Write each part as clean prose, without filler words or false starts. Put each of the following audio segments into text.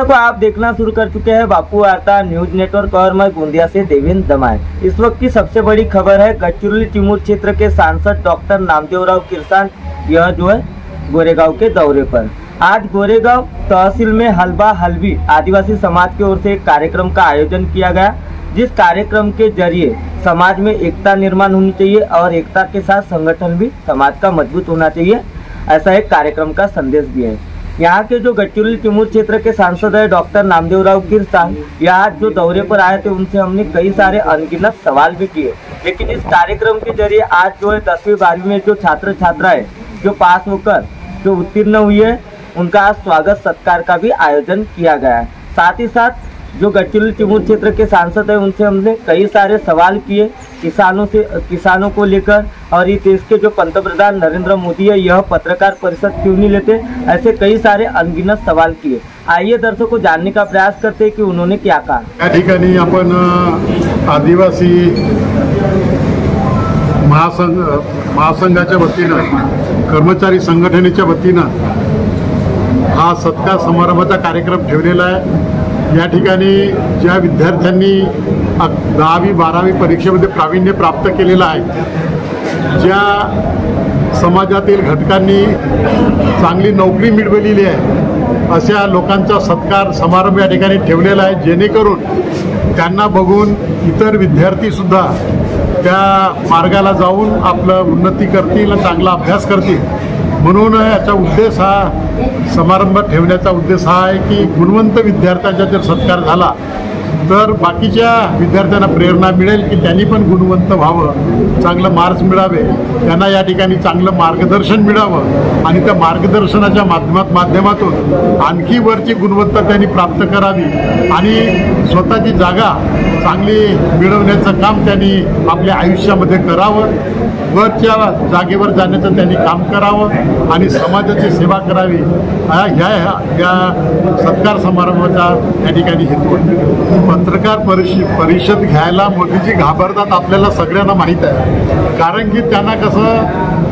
को आप देखना शुरू कर चुके हैं बापू वार्ता न्यूज नेटवर्क और मैं गोंदिया से देवेंद्र दमाय। इस वक्त की सबसे बड़ी खबर है गढ़चिरौली चिमूर क्षेत्र के सांसद डॉक्टर नामदेवराव किरसान यह जो है गोरेगांव के दौरे पर। आज गोरेगांव तहसील में हलबा हलबी आदिवासी समाज की ओर से एक कार्यक्रम का आयोजन किया गया, जिस कार्यक्रम के जरिए समाज में एकता निर्माण होनी चाहिए और एकता के साथ संगठन भी समाज का मजबूत होना चाहिए, ऐसा एक कार्यक्रम का संदेश दिया है। यहाँ के जो गढ़चिरौली चिमूर क्षेत्र के सांसद है डॉक्टर नामदेवराव किरसान, यहाँ जो दौरे पर आए थे उनसे हमने कई सारे अनगिनत सवाल भी किए, लेकिन इस कार्यक्रम के जरिए आज जो है 10वीं 12वीं में जो छात्र छात्राएं जो पास होकर जो उत्तीर्ण हुई है उनका आज स्वागत सत्कार का भी आयोजन किया गया है। साथ ही साथ जो गढ़चिरौली चिमूर क्षेत्र के सांसद है उनसे हमने कई सारे सवाल किए किसानों को लेकर, और ये देश के जो पंतप्रधान नरेंद्र मोदी है यह पत्रकार परिषद क्यों नहीं लेते, ऐसे कई सारे अनगिनत सवाल किए। आइए दर्शकों को जानने का प्रयास करते हैं कि उन्होंने क्या कहा। या ठिकाणी आपण आदिवासी महासंघाच्या वतीनं कर्मचारी संघटनेच्या वतीनं हा सत्कार समारंभाचा कार्यक्रम ठेवलेला आहे। या ठिकाणी ज्या विद्यार्थ्यांनी 10वी 12वी परीक्षेमध्ये प्रावीण्य प्राप्त केलेलं आहे, ज्या समाजातील घटकांनी चांगली नोकरी मिळवलेली आहे, अशा लोकांचा सत्कार समारंभ या ठिकाणी ठेवलेला आहे, जेणेकरून त्यांना बघून इतर विद्यार्थीसुद्धा त्या मार्गाला जाऊन आपलं उन्नती करतील, चांगला अभ्यास करतील। म्हणून याचा उद्देश हा समारंभ ठेवण्याचा उद्देश हा आहे की गुणवंत विद्यार्थ्यांचा जर सत्कार झाला तर बाकीच्या विद्यार्थ्यांना प्रेरणा मिळेल की त्यांनी पण गुणवंत व्हावं, चांगलं मार्क्स मिळावे, त्यांना या ठिकाणी चांगलं मार्गदर्शन मिळावं आणि त्या मार्गदर्शनाच्या माध्यमातून आणखी वरची गुणवत्ता त्यांनी प्राप्त करावी आणि स्वतःची जागा चांगली मिळवण्याचं काम त्यांनी आपल्या आयुष्यामध्ये करावं, वरच्या जागेवर जाण्याचं त्यांनी काम करावं आणि समाजाची सेवा करावी, ह्या सत्कार समारंभाचा या ठिकाणी हेतू आहे। पत्रकार परिषद घ्यायला मोदीजी घाबरतात आपल्याला सगळ्यांना माहीत आहे, कारण की त्यांना कसं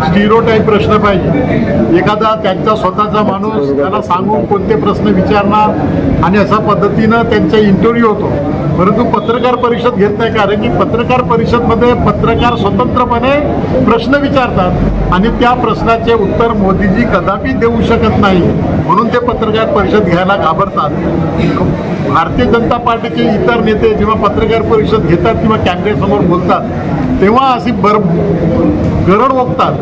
स्टिरियोटाइप प्रश्न पाहिजे, एखादा त्यांचा स्वतःचा माणूस त्याला सांगून कोणते प्रश्न विचारणार आणि अशा पद्धतीनं त्यांचा इंटरव्ह्यू होतो। परंतु पत्रकार परिषद घेत नाही, कारण की पत्रकार परिषदमध्ये पत्रकार स्वतंत्रपणे प्रश्न विचारतात आणि त्या प्रश्नाचे उत्तर मोदीजी कदापि देऊ शकत नाही, म्हणून ते पत्रकार परिषद घ्यायला घाबरतात। भारतीय जनता पार्टीचे इतर नेते जेव्हा पत्रकार परिषद घेतात किंवा कॅमेऱ्यासमोर बोलतात तेव्हा अशी गरड ओकतात,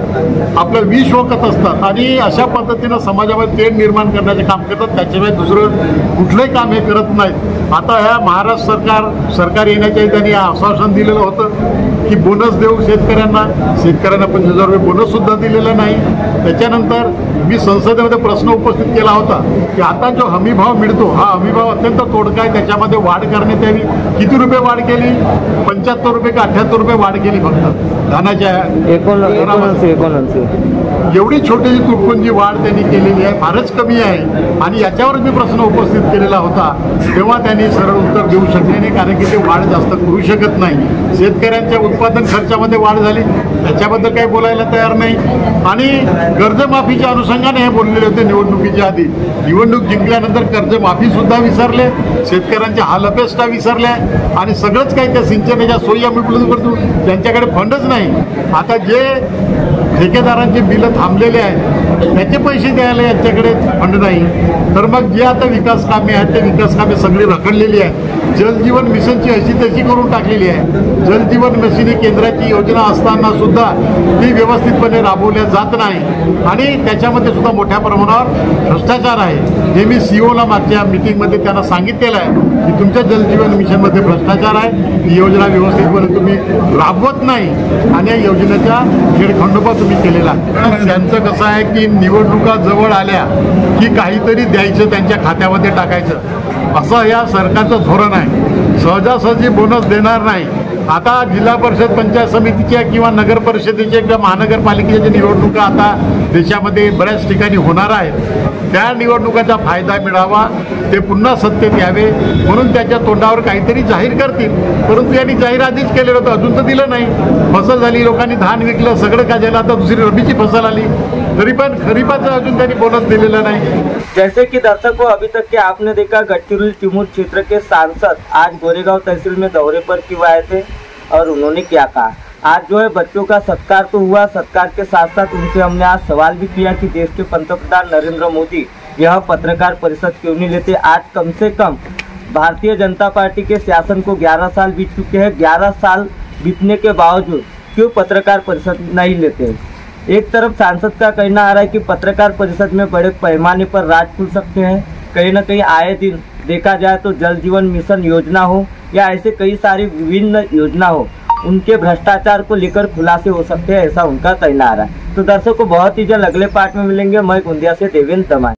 आपलं विष ओकत असतात आणि अशा पद्धतीनं समाजामध्ये तेढ निर्माण करण्याचे काम करतात, त्याच्यामुळे दुसरं कुठलंही काम हे करत नाहीत। आता ह्या महाराष्ट्र सरकार येण्याच्या त्यांनी आश्वासन दिलेलं होतं की बोनस देऊ शेतकऱ्यांना 25,000 रुपये बोनससुद्धा दिलेला नाही। त्याच्यानंतर मी संसदेमध्ये प्रश्न उपस्थित केला होता की आता जो हमीभाव मिळतो हा हमीभाव अत्यंत तोडगा आहे, त्याच्यामध्ये वाढ करण्यात यावी। किती रुपये वाढ केली? 75 रुपये का 78 रुपये वाढ केली फक्त धानाच्या 89 एवढी छोटीशी तुटपुंजी वाढ त्यांनी केलेली आहे, फारच कमी आहे। आणि याच्यावर मी प्रश्न उपस्थित केलेला होता तेव्हा त्यांनी सरळ उत्तर देऊ शकले नाही, कारण की ते वाढ जास्त करू शकत नाही। शेतकऱ्यांच्या उत्पादन खर्चामध्ये वाढ झाली त्याच्याबद्दल काही बोलायला तयार नाही आणि कर्जमाफीच्या अनुषंगाने हे बोललेले होते निवडणुकीच्या आधी। निवडणूक जिंकल्यानंतर कर्जमाफी सुद्धा विसरले, शेतकऱ्यांच्या हालअपेष्टा विसरल्या आणि सगळंच काही त्या सिंचनाच्या सोयी आम्ही करतो, त्यांच्याकडे फंडच नाही। आता जे ठेकेदारांचे बिलं थांबलेले आहेत त्याचे पैसे द्यायला यांच्याकडे फंड नाही, तर मग जे आता विकास कामे आहेत ते विकास कामे सगळी रखडलेली आहेत। जलजीवन मिशनची अशी तशी करून टाकलेली आहे। जलजीवन मिशन ही केंद्राची योजना असताना सुद्धा ती व्यवस्थितपणे राबवल्या जात नाही आणि त्याच्यामध्ये सुद्धा मोठ्या प्रमाणावर भ्रष्टाचार आहे। हे मी सीओला मागच्या मीटिंगमध्ये त्यांना सांगितलेलं आहे की तुमच्या जलजीवन मिशनमध्ये भ्रष्टाचार आहे, ही योजना व्यवस्थितपणे तुम्ही राबवत नाही आणि या योजनेचा खेळखंडोबा तुम्ही केलेला आहे। त्यांचं कसं आहे की निवडणुका जवळ आल्या की काहीतरी द्यायचं त्यांच्या खात्यामध्ये टाकायचं, असं या सरकारचं धोरण आहे। सहजासहजी बोनस देणार नाही। आता जिल्हा परिषद पंचायत समितीच्या किंवा नगर परिषदेच्या किंवा महानगरपालिकेच्या निवडणुका आता देशामध्ये बऱ्याच ठिकाणी होणार आहेत, त्या निवडणुकाचा फायदा मिळावा, ते पुन्हा सत्तेत यावे म्हणून त्याच्या तोंडावर काहीतरी जाहीर करतील। परंतु यांनी जाहीर आधीच केलेलं होतं, अजून तर दिलं नाही। फसल झाली, लोकांनी धान विकलं, सगळं काय झालं, आता दुसरी रबीची फसल आली। तरी पण खरीपाचा अजून त्यांनी बोनस दिलेला नाही। जैसे कि दर्शकों, अभी तक के आपने देखा गढ़चिरौली चिमूर क्षेत्र के सांसद आज गोरेगांव तहसील में दौरे पर क्यों आए थे और उन्होंने क्या कहा। आज जो है बच्चों का सत्कार तो हुआ, सत्कार के साथ साथ उनसे हमने आज सवाल भी किया कि देश के पंतप्रधान नरेंद्र मोदी यह पत्रकार परिषद क्यों नहीं लेते। आज कम से कम भारतीय जनता पार्टी के शासन को 11 साल बीत चुके हैं, 11 साल बीतने के बावजूद क्यों पत्रकार परिषद नहीं लेते। एक तरफ सांसद का कहना आ रहा है कि पत्रकार परिषद में बड़े पैमाने पर राज खुल सकते हैं, कहीं ना कहीं आए दिन देखा जाए तो जल जीवन मिशन योजना हो या ऐसे कई सारी विभिन्न योजना हो, उनके भ्रष्टाचार को लेकर खुलासे हो सकते हैं, ऐसा उनका कहना आ रहा है। तो दर्शकों, बहुत ही जल्द अगले पार्ट में मिलेंगे। मैं गोंदिया से देवेंद्र दमाई।